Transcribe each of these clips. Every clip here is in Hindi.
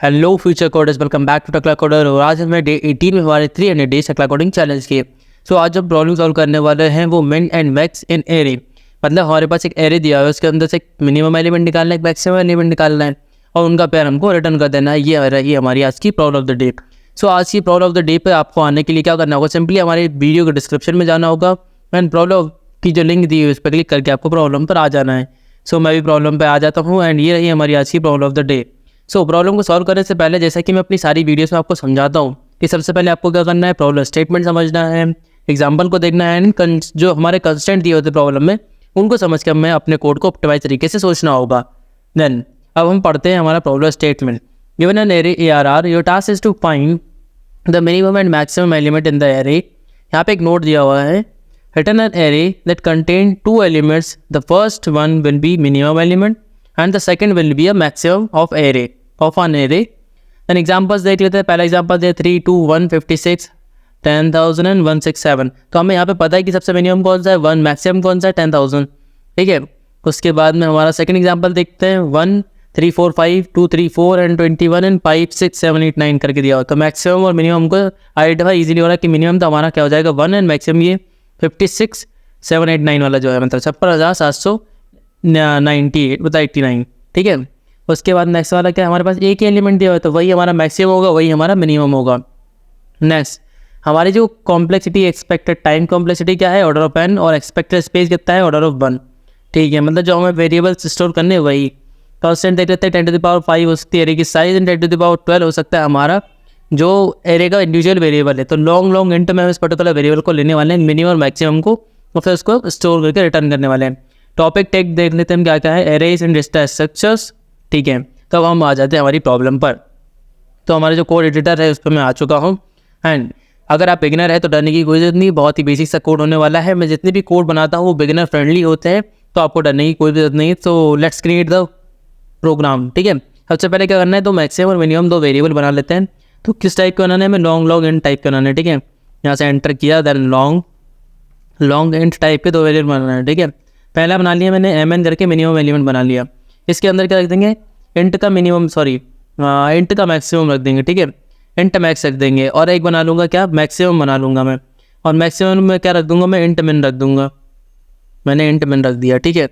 Hello future coders, welcome back to Takla coder. और आज हमें डे 18 में हमारे 300 डेज टकला कोडिंग चैलेंज की। सो आज हम प्रॉब्लम सॉल्व करने वाले हैं वो मिन एंड मैक्स इन एरे। मतलब हमारे पास एक एरे दिया है, उसके अंदर से एक मिनिमम एलिमेंट निकालना है, एक मैक्सिमम एलिमेंट निकालना है और उनका पेयर हमको रिटर्न कर देना है। ये रही हमारी आज की प्रॉब्लम ऑफ द डे। सो आज की प्रॉब्लम ऑफ द डे पे आपको आने के लिए क्या करना होगा, सिंपली हमारे वीडियो के डिस्क्रिप्शन में जाना होगा एंड प्रॉब्लम की जो लिंक दी है उस पर क्लिक करके आपको प्रॉब्लम पर आ जाना है। सो मैं भी प्रॉब्लम पे आ जाता हूँ एंड ये रही हमारी आज की problem of the day. So problem को सॉल्व करने से पहले, जैसा कि मैं अपनी सारी वीडियोस में आपको समझाता हूँ कि सबसे पहले आपको क्या करना है, प्रॉब्लम स्टेटमेंट समझना है, एग्जाम्पल को देखना है एंड जो हमारे कंस्टेंट दिए होते प्रॉब्लम में उनको समझ कर हमें अपने कोड को ऑप्टिमाइज तरीके से सोचना होगा। देन अब हम पढ़ते हैं हमारा problem statement. Given an array ARR, your task is to find the minimum and maximum element in the array. यहाँ पे एक नोट दिया हुआ है, return an array that contain 2 elements, the first one will be minimum element and the second will be a maximum of an array। then examples देख लेते हैं। पहला एग्जाम्पल दे 3, 2, 1, 56, 10,000 and 167। तो हमें यहाँ पे पता है कि सबसे मिनिमम कौन सा है 1, मैक्सिमम कौन सा है 10,000। ठीक है, उसके बाद में हमारा सेकंड एग्जाम्पल देखते हैं 1, 3, 4, 5, 2, 3, 4 and 21 and 5, 6, 7, 8, 9 करके दिया हुआ। तो मैक्सिमम और मिनिमम को आइडेंटिफाई इजीली हो रहा है कि मिनिमम तो हमारा क्या हो जाएगा 1 एंड मैक्सिमम ये 56, 7, 8, 9 वाला जो है, मतलब 56,798 बता 89। ठीक है, उसके बाद नेक्स्ट वाला क्या है, हमारे पास एक ही एलिमेंट दिया हुआ है तो वही हमारा मैक्सिमम होगा, वही हमारा मिनिमम होगा। नेक्स्ट हमारी जो कॉम्प्लेक्सिटी, एक्सपेक्टेड टाइम कॉम्प्लेक्सिटी क्या है, ऑर्डर ऑफ n, और एक्सपेक्टेड स्पेस कितना है, ऑर्डर ऑफ 1। ठीक है, मतलब जो हमें वेरिएबल्स स्टोर करने वही कॉन्स्टेंट देख लेते हैं 10⁵ हो सकती है एरे की साइज एंड 10⁻12 हो सकता है हमारा जो एरे का इंडिविजुअल वेरिएबल है। तो लॉन्ग इंट में हम इस पर्टिकुलर वेरिएबल को लेने वाले हैं, मिनिमम मैक्सिमम को, और फिर उसको स्टोर करके रिटर्न करने वाले हैं। टॉपिक टैग देख लेते हैं हम क्या क्या है, एरेज एंड डेटा स्ट्रक्चर्स। ठीक है, तो अब हम आ जाते हैं हमारी प्रॉब्लम पर। तो हमारा जो कोड एडिटर है उस पर मैं आ चुका हूँ एंड अगर आप बिगिनर है तो डरने की कोई जरूरत नहीं, बहुत ही बेसिक सा कोड होने वाला है। मैं जितने भी कोड बनाता हूँ वो बिगिनर फ्रेंडली होते हैं, तो आपको डरने की कोई जरूरत नहीं। तो लेट्स क्रिएट द प्रोग्राम। ठीक है, सबसे पहले क्या करना है, तो मैक्सिमम और मिनिमम 2 वेरिएबल बना लेते हैं। तो किस टाइप का बनाना है, हमें लॉन्ग इंट टाइप का बनाना है। ठीक है, यहाँ से एंटर किया, देन लॉन्ग इंट टाइप के 2 वेरिएबल बनाना है। ठीक है, पहला बना लिया मैंने mn करके मिनिमम एलिमेंट बना लिया। इसके अंदर क्या रख देंगे, इंट का मैक्सिमम रख देंगे। ठीक है, इंट मैक्स रख देंगे, और एक बना लूँगा क्या, मैक्सिमम बना लूँगा मैं, और मैक्सिमम में क्या रख दूँगा मैं, इंट मिन रख दूँगा। मैंने इंट मिन रख दिया। ठीक है,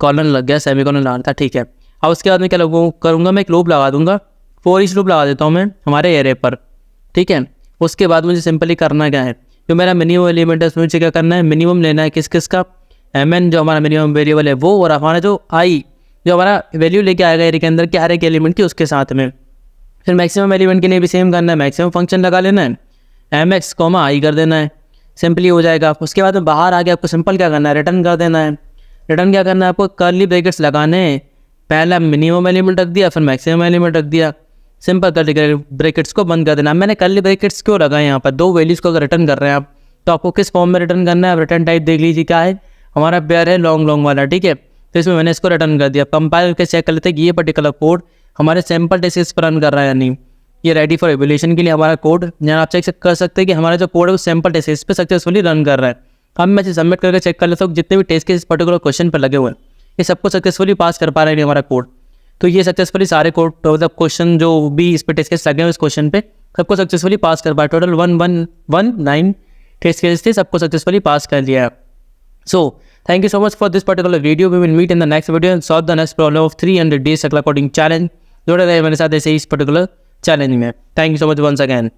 कॉलन लग गया, सेमीकॉलन लगाना था। ठीक है, अब उसके बाद में क्या करूँगा मैं, एक लूप लगा दूँगा, फॉर ईच लूप लगा देता हूँ मैं हमारे एरे पर। ठीक है, उसके बाद मुझे सिंपली करना क्या है, जो मेरा मिनिमम एलिमेंट है उसमें मुझे क्या करना है, मिनिमम लेना है किस का, mn जो हमारा मिनिमम वेरिएबल है वो, और हमारा जो i जो हमारा वैल्यू लेके आएगा एरे के अंदर के हर एक एलिमेंट की उसके साथ में। फिर मैक्सिमम एलिमेंट के लिए भी सेम करना है, मैक्सिमम फंक्शन लगा लेना है, mx, i कर देना है, सिंपली हो जाएगा। उसके बाद में बाहर आके आपको सिंपल क्या करना है, रिटर्न कर देना है। रिटर्न क्या करना है आपको, कर्ली ब्रैकेट्स लगाने हैं, पहला मिनिमम एलिमेंट रख दिया, फिर मैक्सिमम एलिमेंट रख दिया, सिंपल कर्ली ब्रैकेट्स को बंद कर देना। मैंने कर्ली ब्रैकेट्स क्यों लगाए, यहाँ पर 2 वैल्यूज़ को अगर रिटर्न कर रहे हैं आप तो आपको किस फॉर्म में रिटर्न करना है, रिटर्न टाइप देख लीजिए क्या है, हमारा पेयर है लॉन्ग वाला। ठीक है, तो इसमें मैंने इसको रिटर्न कर दिया। कंपाइल करके चेक कर लेते हैं कि ये पर्टिकुलर कोड हमारे सैम्पल टेस्ट पर रन कर रहा है या नहीं, ये रेडी फॉर एवेल्यूएशन के लिए हमारा कोड। यहाँ आप चेक कर सकते हैं कि हमारा जो कोड है वो सैम्पल टेस्ट पे सक्सेसफुली रन कर रहा है। अब मैं इसे सबमिट करके चेक कर लेता हूँ जितने भी टेस्ट के इस पर्टिकुलर क्वेश्चन पर लगे हुए हैं ये सबको सक्सेसफुली पास कर पा रहे हैं हमारा कोड। तो ये सक्सेसफुली सारे कोड, मतलब क्वेश्चन जो भी इस पर टेस्ट केस लगे हुए इस क्वेश्चन पे सबको सक्सेसफुली पास कर पाए। टोटल 119 टेस्ट केस थे, सबको सक्सेसफुली पास कर लिया। सो thank you so much for this particular video. We will meet in the next video and solve the next problem of 300 days Takla coding challenge. जुड़े रहे मेरे साथ ऐसे इस पर्टिकुलर चैलेंज में। Thank you so much once again.